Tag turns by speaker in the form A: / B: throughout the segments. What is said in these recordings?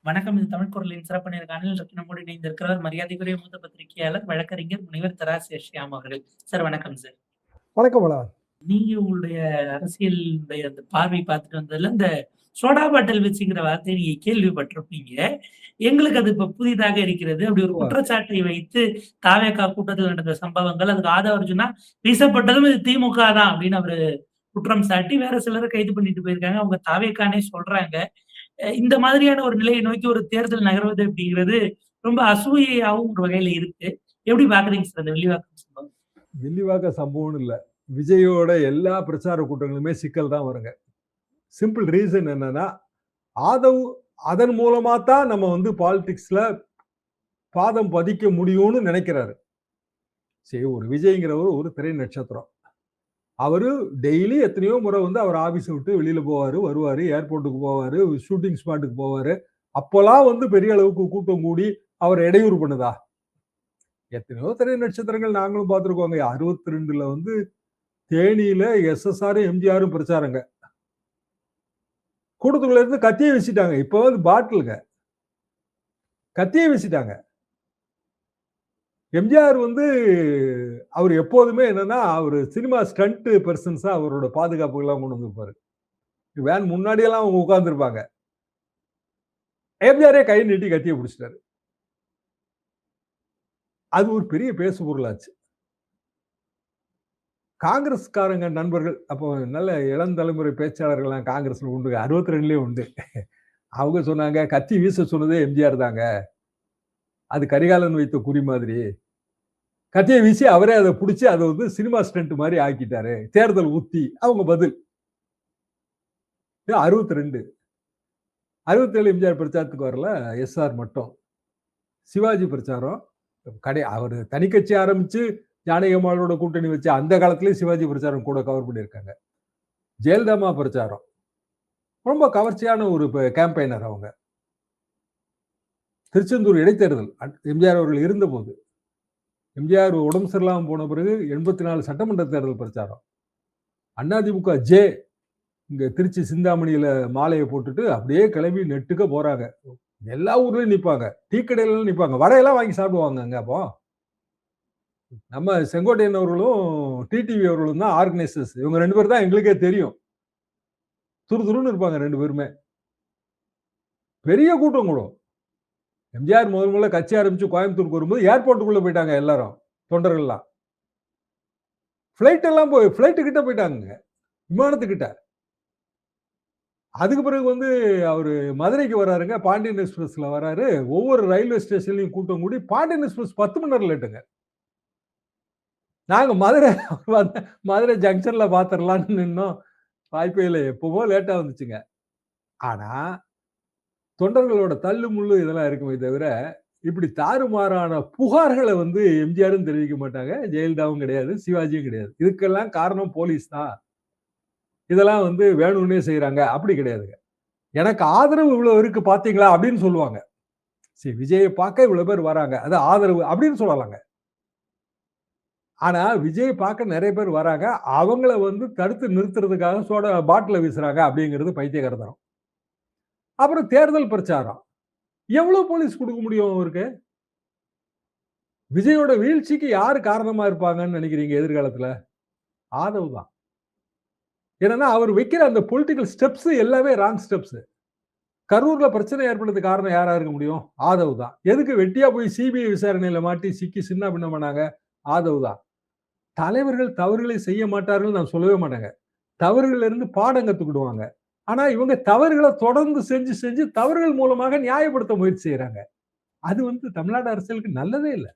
A: வணக்கம். இது தமிழ் குரலின் சிறப்பு நேர்காணலில் நம்மோடு இணைந்திருக்கிறவர் மரியாதைக்குரிய மூத்த பத்திரிகையாளர், வழக்கறிஞர் முனைவர் தரா ஷியாம் அவர்கள். சார் வணக்கம் சார்.
B: வணக்கம் வணக்கம்.
A: நீங்க உங்களுடைய அரசியலுடைய அந்த பார்வை பார்த்துட்டு வந்ததுல இந்த சோடா பாட்டில் வச்சுங்கிற வார்த்தையை நீங்க கேள்விப்பட்டிருப்பீங்க. எங்களுக்கு அது இப்ப புதிதாக இருக்கிறது. அப்படி ஒரு குற்றச்சாட்டை வைத்து தாவேகா கூட்டத்தில் நடந்த சம்பவங்கள், அதுக்கு ஆதவர்ஜுனா வீசப்பட்டதும் இது திமுக தான் அப்படின்னு அவரு குற்றம் சாட்டி வேற சிலரை கைது பண்ணிட்டு போயிருக்காங்க. அவங்க தாவேகானே சொல்றாங்க. இந்த மாதிரியான ஒரு நிலையை நோக்கி ஒரு தேர்தல் நகர்வது அப்படிங்கிறது ரொம்ப அசூயையாவும் ஒரு வகையில இருக்கு. எப்படி பாக்குறீங்க சார் அந்த வில்லிவாக்கம் சம்பவம்?
B: வில்லிவாக்கம் சம்பவம்னு இல்ல, விஜயோட எல்லா பிரச்சார கூட்டங்களுமே சிக்கல் தான் வருங்க. சிம்பிள் ரீசன் என்னன்னா, ஆதவ் அதன் மூலமா தான் நம்ம வந்து பாலிடிக்ஸ்ல பாதம் பதிக்க முடியும்னு நினைக்கிறாரு. சரி, ஒரு விஜய்ங்கிறவர் ஒரு திரை நட்சத்திரம். அவரு டெய்லி எத்தனையோ முறை வந்து அவர் ஆபீஸ் விட்டு வெளியில போவாரு, வருவாரு, ஏர்போர்ட்டுக்கு போவாரு, ஷூட்டிங் ஸ்பாட்டுக்கு போவாரு. அப்போலாம் வந்து பெரிய அளவுக்கு கூட்டம் கூடி அவர் இடையூறு பண்ணுதா? எத்தனையோ திரை நட்சத்திரங்கள் நாங்களும் பார்த்திருக்கோங்க. 62ல வந்து தேனியில SSR எம்ஜிஆரும் பிரச்சாரங்க. கூட்டத்துக்குள்ள இருந்து கத்தியை வீசிட்டாங்க. இப்போ வந்து பாட்டிலுங்க, கத்தியை வீசிட்டாங்க. எம்ஜிஆர் வந்து அவர் எப்போதுமே என்னன்னா, அவர் சினிமா ஸ்டண்ட் பெர்சன்ஸா அவரோட பாதுகாப்புகள்லாம் கொண்டு வந்திருப்பாரு. வேன் முன்னாடியெல்லாம் அவங்க உட்கார்ந்துருப்பாங்க. எம்ஜிஆரே கை நீட்டி கத்தியை பிடிச்சிட்டாரு. அது ஒரு பெரிய பேசு பொருளாச்சு. காங்கிரஸ்காரங்க நண்பர்கள், அப்போ நல்ல இளந்தலைமுறை பேச்சாளர்கள்லாம் காங்கிரஸ்ல உண்டு, 62லயும் உண்டு. அவங்க சொன்னாங்க, கத்தி வீச சொன்னதே எம்ஜிஆர் தாங்க, அது கரிகாலன் வைத்த குறி மாதிரி. கத்தியை வீசி அவரே அதை பிடிச்சி அதை வந்து சினிமா ஸ்டண்ட் மாதிரி ஆக்கிட்டாரு, தேர்தல் உத்தி. அவங்க பதில் 62. 67 எம்ஜிஆர் பிரச்சாரத்துக்கு வரல, SR மட்டும். சிவாஜி பிரச்சாரம் அவர் தனி கட்சி ஆரம்பிச்சு ஜானகியம்மாளோட கூட்டணி வச்சு அந்த காலத்திலேயே சிவாஜி பிரச்சாரம் கூட கவர் பண்ணியிருக்காங்க. ஜெயலலிதா பிரச்சாரம் ரொம்ப கவர்ச்சியான ஒரு கேம்பெயினர். அவங்க திருச்செந்தூர் இடைத்தேர்தல் எம்ஜிஆர் அவர்கள் இருந்த போது, எம்ஜிஆர் உடம்பு சரியில்லாம போன பிறகு 84 சட்டமன்ற தேர்தல் பிரச்சாரம். அதிமுக இங்க திருச்சி சிந்தாமணியில மாலையை போட்டுட்டு அப்படியே கிளம்பி நெட்டுக்க போறாங்க. எல்லா ஊர்லயும் நிப்பாங்க, டீ கடையில நிப்பாங்க, வடையெல்லாம் வாங்கி சாப்பிடுவாங்க. அங்க அப்போ நம்ம செங்கோட்டையன் அவர்களும் டிடிவி அவர்களும் தான் ஆர்கனைசர்ஸ். இவங்க 2 பேர் தான் எங்களுக்கே தெரியும். துருதுருன்னு இருப்பாங்க 2 பேருமே. பெரிய கூட்டம் கூடும். எம்ஜிஆர் முதல்ல கட்சி ஆரம்பிச்சு கோயம்புத்தூருக்கு வரும்போது ஏர்போர்ட்டுக்குள்ள போயிட்டாங்க எல்லாரும், தொண்டர்கள்லாம். ஃபிளைட்டு கிட்ட போயிட்டாங்க, விமானத்துக்கிட்ட. அதுக்கு பிறகு வந்து அவரு மதுரைக்கு வராருங்க, பாண்டியன் எக்ஸ்பிரஸ்ல வராரு. ஒவ்வொரு ரயில்வே ஸ்டேஷன்லயும் கூட்டம் கூடி பாண்டியன் எக்ஸ்பிரஸ் 10 மணி நேரம் லேட்டுங்க. நாங்க மதுரை ஜங்ஷன்ல பாத்திரலாம்னு நின்னோம். வாய்ப்பே இல்லை, எப்பவோ லேட்டா வந்துச்சுங்க. ஆனா தொண்டர்களோட தள்ளு முள்ளு இதெல்லாம் இருக்குமே தவிர, இப்படி தாறுமாறான புகார்களை வந்து எம்ஜிஆரும் தெரிவிக்க மாட்டாங்க, ஜெயலலிதாவும் கிடையாது, சிவாஜியும் கிடையாது. இதுக்கெல்லாம் காரணம் போலீஸ் தான், இதெல்லாம் வந்து வேணும்னே செய்யறாங்க, அப்படி கிடையாதுங்க. எனக்கு ஆதரவு இவ்வளவு இருக்கு பாத்தீங்களா அப்படின்னு சொல்லுவாங்க. சரி, விஜயை பார்க்க இவ்வளவு பேர் வராங்க, அது ஆதரவு அப்படின்னு சொல்லலாங்க. ஆனா விஜய் பார்க்க நிறைய பேர் வராங்க, அவங்கள வந்து தடுத்து நிறுத்துறதுக்காக சோடா பாட்டில வீசுறாங்க அப்படிங்கிறது பைத்தியகாரத்தனம். அப்புறம் தேர்தல் பிரச்சாரம் எவ்வளவு போலீஸ் கொடுக்க முடியும் அவருக்கு? விஜயோட வீழ்ச்சிக்கு யாரு காரணமா இருப்பாங்கன்னு நினைக்கிறீங்க எதிர்காலத்துல? ஆதவ் தான். ஏன்னா அவர் வைக்கிற அந்த பொலிட்டிக்கல் ஸ்டெப்ஸ் எல்லாமே ராங் ஸ்டெப்ஸ். கரூர்ல பிரச்சனை ஏற்படுறதுக்கு காரணம் யாரா இருக்க முடியும்? ஆதவ் தான். எதுக்கு வெட்டியா போய் சிபிஐ விசாரணையில மாட்டி சிக்கி சின்ன பின்ன பண்ணாங்க? ஆதவ் தான். தலைவர்கள் தவறுகளை செய்ய மாட்டார்கள் நான் சொல்லவே மாட்டேங்க. தவறுகள் இருந்து பாடம் கத்துக்கிடுவாங்க. ஆனா இவங்க தவறுகளை தொடர்ந்து செஞ்சு தவறுகள் மூலமாக நியாயப்படுத்த முயற்சி செய்யறாங்க. அது வந்து தமிழ்நாடு அரசியலுக்கு நல்லதே இல்லை.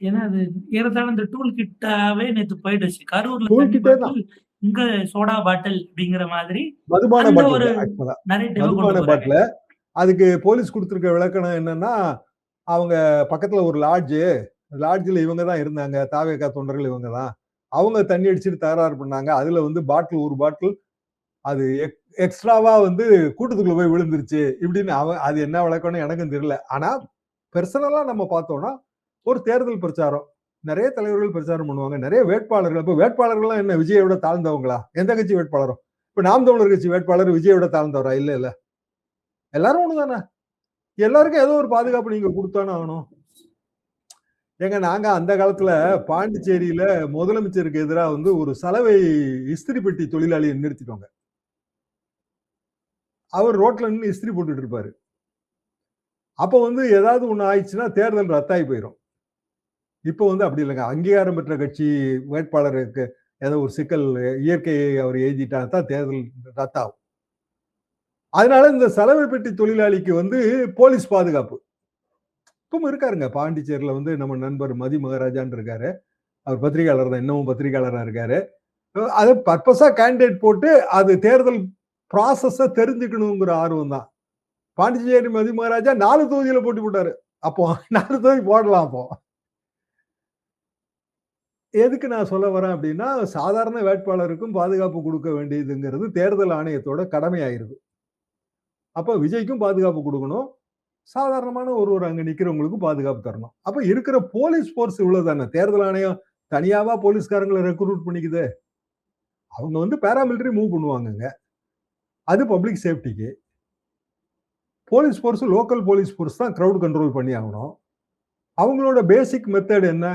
A: ஏன்னா அது ஏறத்தாழ இந்த டூல் கிட்டாவே நேத்து போயிடுச்சு. கரூர்ல இங்க சோடா பாட்டில் அப்படிங்கிற மாதிரி
B: மதுபான பாட்டில். அதுக்கு போலீஸ் கொடுத்திருக்க விளக்கணம் என்னன்னா, அவங்க பக்கத்துல ஒரு லாட்ஜ்ல இவங்க தான் இருந்தாங்க, தாவேகா தொண்டர்கள் இவங்க தான். அவங்க தண்ணி அடிச்சுட்டு தகராறு பண்ணாங்க. அதுல வந்து ஒரு பாட்டில் அது எக்ஸ்ட்ராவா வந்து கூட்டத்துக்குள்ள போய் விழுந்துருச்சு இப்படின்னு அது என்ன விளக்கம்னு எனக்கும் தெரியல. ஆனா பெர்சனலா நம்ம பார்த்தோம்னா, ஒரு தேர்தல் பிரச்சாரம், நிறைய தலைவர்கள் பிரச்சாரம் பண்ணுவாங்க, நிறைய வேட்பாளர்கள். இப்ப வேட்பாளர்கள்லாம் என்ன விஜயோட தாழ்ந்தவங்களா? எந்த கட்சி வேட்பாளரும்? இப்ப நாம் தமிழர் கட்சி வேட்பாளர் விஜயோட தாழ்ந்தவரா? இல்ல. எல்லாரும் ஒண்ணுதானே. எல்லாருக்கும் ஏதோ ஒரு பாதுகாப்பு நீங்க குடுத்தானே ஆகணும். ஏங்க நாங்க அந்த காலத்துல பாண்டிச்சேரியில முதலமைச்சருக்கு எதிரா வந்து ஒரு சலவை இஸ்திரி பெட்டி தொழிலாளியை நிறுத்திட்டோங்க. அவர் ரோட்ல நின்னு இஸ்திரி போட்டுட்டு இருப்பாரு. அப்ப வந்து ஏதாவது ஒண்ணு ஆயிடுச்சுன்னா தேர்தல் ரத்தாயி போயிரும். இப்ப வந்து அப்படி இல்லைங்க. அங்கீகாரம் பெற்ற கட்சி வேட்பாளருக்கு ஏதோ ஒரு சிக்கல் இயற்கையை அவர் எழுதிட்டா தான் தேர்தல் ரத்தாகும். அதனால இந்த சலவை பெட்டி தொழிலாளிக்கு வந்து போலீஸ் பாதுகாப்பு இப்பவும் இருக்காருங்க. பாண்டிச்சேரியில வந்து நம்ம நண்பர் மதி மகாராஜான்னு இருக்காரு. அவர் பத்திரிகையாளர் தான், இன்னமும் பத்திரிகையாளரா இருக்காரு. அது பர்பஸா கேண்டிடேட் போட்டு அது தேர்தல் ப்ராசஸ தெரிஞ்சுக்கணுங்கிற ஆர்வம் தான். பாண்டிச்சேரி மதி மகாராஜா 4 தொகுதியில போட்டி போட்டாரு. அப்போ 4 தொகுதி போடலாம் அப்போ. எதுக்கு நான் சொல்ல வரேன் அப்படின்னா, சாதாரண வேட்பாளருக்கும் பாதுகாப்பு குடுக்க வேண்டியதுங்கிறது தேர்தல் ஆணையத்தோட கடமையாயிருது. அப்ப விஜய்க்கும் பாதுகாப்பு குடுக்கணும். சாதாரணமான ஒருவர் அங்க நிக்கிறவங்களுக்கும் பாதுகாப்பு தரணும். அப்ப இருக்கிற போலீஸ் ஃபோர்ஸ் இவ்வளவுதானே. தேர்தல் ஆணையம் தனியாவா போலீஸ்காரங்கள ரெக்ரூட் பண்ணிக்குது. அவங்க வந்து பாராமிலிட்டரி மூவ் பண்ணுவாங்கங்க. அது பப்ளிக் சேஃப்டிக்கு. Police force local police force தான் கிரவுட் கண்ட்ரோல் பண்ணி ஆகணும். அவங்களோட பேசிக் மெத்தட் என்ன?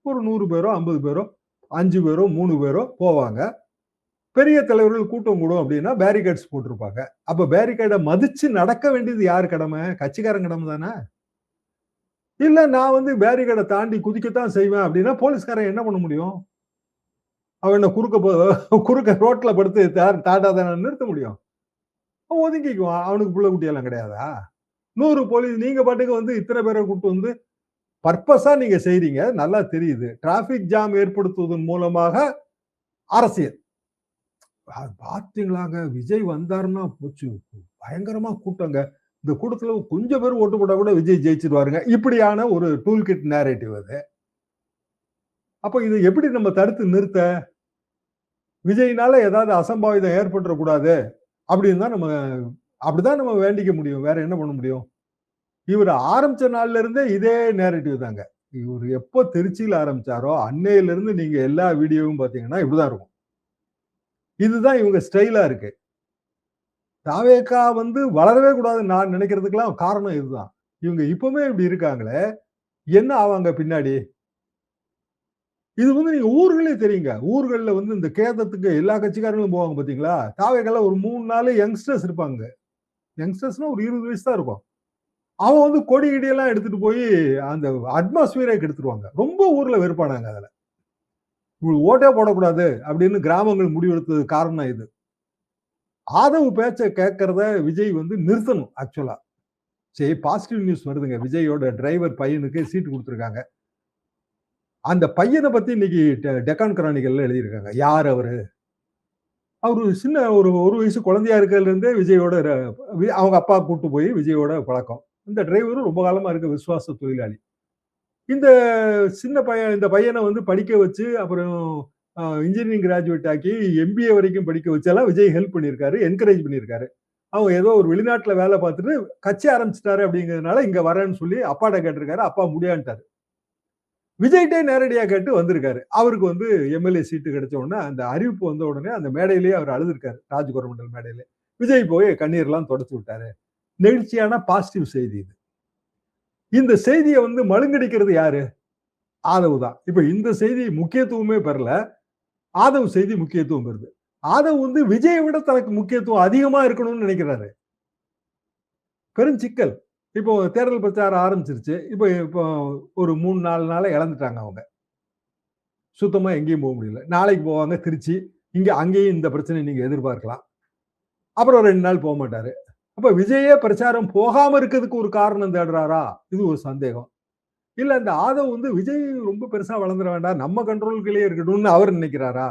B: ஒரு 100 பேரோ, 50 பேரோ, 5 பேரோ, 3 பேரோ போவாங்க. பெரிய தலைவர்கள் கூட்டம் கூடும் அப்படின்னா பேரிகேட்ஸ் போட்டிருப்பாங்க. அப்ப பேரிகேட மதிச்சு நடக்க வேண்டியது யார் கடமை? கட்சிக்காரன் கடமை தானே. இல்ல நான் வந்து பேரிகேட தாண்டி குதிக்கத்தான் செய்வேன் அப்படின்னா போலீஸ்காரன் என்ன பண்ண முடியும்? அவன் என்ன குறுக்க ரோட்ல படுத்து தாண்டாதானே நிறுத்த முடியும்? அவன் ஒதுங்கிக்குவான். அவனுக்கு புள்ள குட்டியெல்லாம் கிடையாதா? 100 போலீஸ் நீங்க பாட்டுக்கு வந்து இத்தனை பேரை கூட்டு வந்து பர்பஸா நீங்க செய்றீங்க. நல்லா தெரியுது. டிராபிக் ஜாம் ஏற்படுத்துவதன் மூலமாக அரசியல். பாத்தீங்களாங்க, விஜய் வந்தாருன்னா போச்சு. பயங்கரமா கூட்டங்க. இந்த கூட்டத்துல கொஞ்சம் பேர் ஓட்டு போட்டா கூட விஜய் ஜெயிச்சிருவாருங்க. இப்படியான ஒரு டூல் கிட் நேரேட்டிவ் அது. அப்ப இது எப்படி நம்ம தடுத்து நிறுத்த? விஜய்னால ஏதாவது அசம்பாவிதம் ஏற்பட்டுறக்கூடாது அப்படின்னு தான் அப்படிதான் நம்ம வேண்டிக்க முடியும். வேற என்ன பண்ண முடியும்? இவர் ஆரம்பிச்ச நாள்ல இருந்தே இதே நேரேட்டிவ் தாங்க. இவர் எப்போ திருச்சியில ஆரம்பிச்சாரோ அன்னையில இருந்து நீங்க எல்லா வீடியோவும் பாத்தீங்கன்னா இப்படிதான் இருக்கும். இதுதான் இவங்க ஸ்டைலா இருக்கு. தாவேகா வந்து வளரவே கூடாதுன்னு நான் நினைக்கிறதுக்கெல்லாம் காரணம் இதுதான். இவங்க இப்பவுமே இப்படி இருக்காங்களே, என்ன ஆவாங்க பின்னாடி? இது வந்து நீங்க ஊர்களே தெரியுங்க. ஊர்கள்ல வந்து இந்த கேதத்துக்கு எல்லா கட்சிக்காரங்களும் போவாங்க பாத்தீங்களா? தாவேகால ஒரு 3 4 யங்ஸ்டர்ஸ் இருப்பாங்க. யங்ஸ்டர்ஸ்னா ஒரு 20 வயசு தான் இருக்கும். அவன் வந்து கொடி கிடியெல்லாம் எடுத்துட்டு போய் அந்த அட்மாஸ்பியரே கெடுத்துருவாங்க. ரொம்ப ஊர்ல வெறுப்பானாங்க அதுல. இவங்களுக்கு ஓட்டே போடக்கூடாது அப்படின்னு கிராமங்கள் முடிவெடுத்தது காரணம் இது. ஆதவ் பேச்ச கேட்கறத விஜய் வந்து நிறுத்தணும் ஆக்சுவலா. சரி பாசிட்டிவ் நியூஸ் வருதுங்க. விஜயோட டிரைவர் பையனுக்கு சீட்டு கொடுத்துருக்காங்க. அந்த பையனை பத்தி இன்னைக்கு டெக்கான் கிரானிக்கல்ல எழுதியிருக்காங்க. யார் அவரு? அவரு சின்ன ஒரு வயசு குழந்தையா இருக்கிறதுல இருந்தே விஜயோட அவங்க அப்பா கூட்டு போய் விஜயோட பழக்கம். இந்த டிரைவரும் ரொம்ப காலமா இருக்க விசுவாச தொழிலாளி. இந்த சின்ன பையன் இந்த பையனை வந்து படிக்க வச்சு அப்புறம் இன்ஜினியரிங் கிராஜுவேட் ஆக்கி எம்பிஏ வரைக்கும் படிக்க வச்செல்லாம் விஜய் ஹெல்ப் பண்ணியிருக்காரு, என்கரேஜ் பண்ணியிருக்காரு. அவங்க ஏதோ ஒரு வெளிநாட்டுல வேலை பார்த்துட்டு கட்சி ஆரம்பிச்சிட்டாரு அப்படிங்கிறதுனால இங்க வரேன்னு சொல்லி அப்பாட்ட கேட்டிருக்காரு. அப்பா முடியான்ட்டாரு. விஜய்கிட்டே நேரடியா கேட்டு வந்திருக்காரு. அவருக்கு வந்து எம்எல்ஏ சீட்டு கிடைச்ச உடனே அந்த அறிவிப்பு வந்த உடனே அந்த மேடையிலேயே அவர் அழுதுருக்காரு. ராஜ் கோரமண்டல் மேடையில. விஜய் போய் கண்ணீர்லாம் தொடச்சு விட்டாரு. நெகிழ்ச்சியான பாசிட்டிவ் செய்தி இது. இந்த செய்தியை வந்து மழுங்கடிக்கிறது யாரு? ஆதவ் தான். இப்ப இந்த செய்தி முக்கியத்துவமே பெறல. ஆதவ் செய்தி முக்கியத்துவம் பெறுது. ஆதவ் வந்து விஜயை விட தனக்கு முக்கியத்துவம் அதிகமா இருக்கணும்னு நினைக்கிறாரு. பெருஞ்சிக்கல். இப்போ தேர்தல் பிரச்சாரம் ஆரம்பிச்சிருச்சு. இப்போ ஒரு 3 4 நாளா இழந்துட்டாங்க அவங்க. சுத்தமா எங்கேயும் போக முடியல. நாளைக்கு போவாங்க திருச்சி. அங்கேயும் இந்த பிரச்சனை நீங்க எதிர்பார்க்கலாம். அப்புறம் 2 நாள் போக மாட்டாரு. அப்ப விஜயே பிரச்சாரம் போகாம இருக்கிறதுக்கு ஒரு காரணம் தேடுறாரா? இது ஒரு சந்தேகம். இல்ல இந்த ஆதவ் வந்து விஜய் ரொம்ப பெருசா வளர்ந்துட வேண்டாம். நம்ம கண்ட்ரோலுக்குள்ளேயே இருக்கட்டும்னு அவர் நினைக்கிறாரா?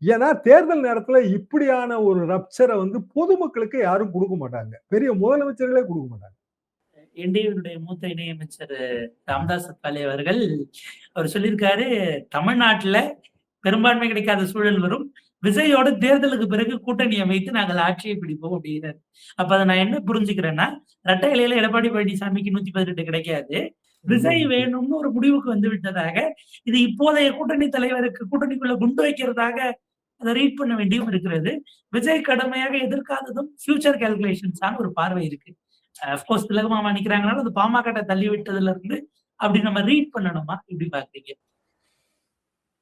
B: ஏன்னா தேர்தல் நேரத்துல இப்படியான ஒரு ரப்சரை வந்து பொதுமக்களுக்கு யாரும் கொடுக்க மாட்டாங்க. பெரிய முதலமைச்சர்களே கொடுக்க மாட்டாங்க.
A: என்டிஏவினுடைய மூத்த இணையமைச்சர் ராமதாஸ் அத்வாலே அவர்கள் அவர் சொல்லியிருக்காரு, தமிழ்நாட்டுல பெரும்பான்மை கிடைக்காத சூழல் வரும். விஜயோட தேர்தலுக்கு பிறகு கூட்டணி அமைத்து நாங்கள் ஆட்சியை பிடிப்போம் அப்படிங்கிறாரு. அப்ப அதை நான் என்ன புரிஞ்சுக்கிறேன்னா, இரட்டை இலையில எடப்பாடி பழனிசாமிக்கு 118 கிடைக்காது. விஜய் வேணும்னு ஒரு முடிவுக்கு வந்து விட்டதாக, இது இப்போதைய கூட்டணி தலைவருக்கு கூட்டணிக்குள்ள குண்டு வைக்கிறதாக அத ரீட் பண்ண வேண்டியும் இருக்கிறது. விஜய் கடுமையாக எதிர்க்காததும் ஃபியூச்சர் கால்குலேஷன்ஸான ஒரு பார்வை இருக்கு. அஃப்கோர்ஸ் திலக மாமா நிக்கிறாங்கனாலும் அது பாமகட்ட தள்ளி விட்டதுல இருந்து அப்படி நம்ம ரீட் பண்ணணுமா? எப்படி பார்க்குறீங்க?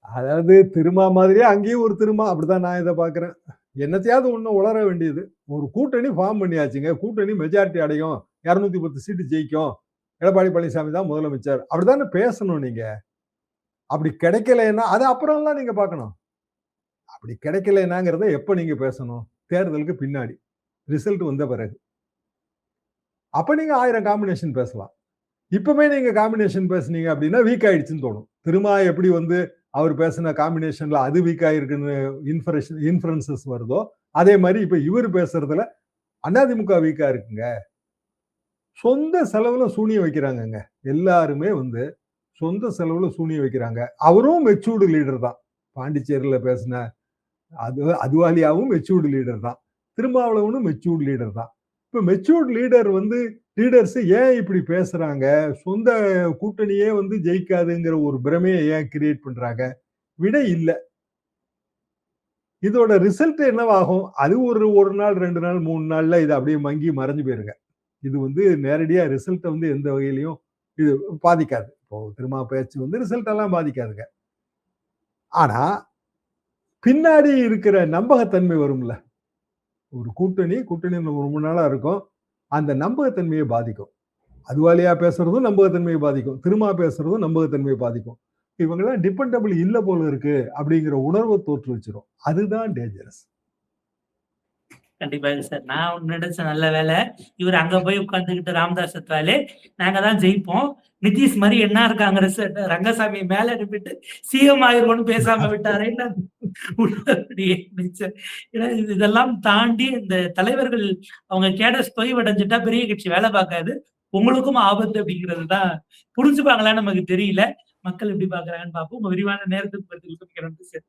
B: அதாவது திருமா மாதிரியே அங்கேயும் ஒரு திருமா அப்படிதான் நான் இதை பாக்குறேன். என்னத்தையாவது ஒண்ணு உளர வேண்டியது. ஒரு கூட்டணி ஃபார்ம் பண்ணியாச்சுங்க. கூட்டணி மெஜாரிட்டி அடையும். 210 சீட்டு ஜெயிக்கும். எடப்பாடி பழனிசாமி தான் முதலமைச்சர். அப்படிதானே பேசணும் நீங்க. அப்படி கிடைக்கலைன்னா அது அப்புறம்லாம் நீங்க பார்க்கணும். அப்படி கிடைக்கலைன்னாங்கிறத எப்ப நீங்க பேசணும்? தேர்தலுக்கு பின்னாடி. ரிசல்ட் வந்த பிறகு. அப்ப நீங்க 1000 காம்பினேஷன் பேசலாம். இப்பவே நீங்க காம்பினேஷன் பேசுனீங்க அப்படின்னா வீக் ஆயிடுச்சுன்னு தோணும். திருமா எப்படி வந்து அவர் பேசின காம்பினேஷன்ல அது வீக் ஆயிருக்குன்னு இன்ஃபரன்சஸ் வருதோ அதே மாதிரி இப்ப இவர் பேசுறதுல அதிமுக வீக்கா இருக்குங்க. சொந்த செலவுல சூனியம் வைக்கிறாங்கங்க. எல்லாருமே வந்து சொந்த செலவுல சூனியம் வைக்கிறாங்க. அவரும் மெச்சூர்டு லீடர் தான். பாண்டிச்சேரியில பேசின அதுவாலியாவும் மெச்சூர்டு லீடர் தான். திருமாவளவனும் மெச்சூர்டு லீடர் தான். இப்ப மெச்சூர்டு லீடர் வந்து லீடர்ஸ் ஏன் இப்படி பேசுறாங்க? சொந்த கூட்டணியே வந்து ஜெயிக்காதுங்கிற ஒரு பிரமையை ஏன் கிரியேட் பண்றாங்க? விடை இல்ல. இதோட ரிசல்ட் என்னவாகும்? அது ஒரு நாள் 2 நாள் 3 நாள்ல இது அப்படியே மங்கி மறைஞ்சு போயிருங்க. இது வந்து நேரடியா ரிசல்ட் வந்து எந்த வகையிலையும் இது பாதிக்காது. இப்போ திருமா பேச்சு வந்து ரிசல்ட் எல்லாம் பாதிக்காதுங்க. ஆனா பின்னாடி இருக்கிற நம்பகத்தன்மை வரும்ல. ஒரு கூட்டணி ரொம்ப நாளா இருக்கும். அந்த நம்பகத்தன்மையை பாதிக்கும். அதுவாலியா பேசுறதும் நம்பகத்தன்மையை பாதிக்கும். திருமா பேசுறதும் நம்பகத்தன்மையை பாதிக்கும். இவங்கெல்லாம் டிபெண்டபிள் இல்ல போல இருக்கு அப்படிங்கிற உணர்வை தோற்று வச்சிரும். அதுதான் டேஞ்சரஸ்.
A: கண்டிப்பாக சார். நான் ஒண்ணு நினைச்சேன் நல்ல வேலை. இவர் அங்க போய் உட்கார்ந்துகிட்டு ராமதாஸ் சத்வாலே, நாங்க தான் ஜெயிப்போம். நிதிஷ் மாரி என்ஆர் காங்கிரஸ் ரங்கசாமியை மேல அனுப்பிட்டு சிஎம் ஆயிருவோம்னு பேசாம விட்டாரேன்னு அப்படியே நினைச்சேன். ஏன்னா இதெல்லாம் தாண்டி இந்த தலைவர்கள் அவங்க கேடர்ஸ் தொய்வடைஞ்சிட்டா பெரிய கட்சி வேலை பார்க்காது. உங்களுக்கும் ஆபத்து அப்படிங்கிறது தான் புரிஞ்சுப்பாங்களான்னு நமக்கு தெரியல. மக்கள் எப்படி பார்க்கறாங்கன்னு பார்ப்போம். உங்க விரிவான நேரத்துக்கு பதில் நன்றி சார்.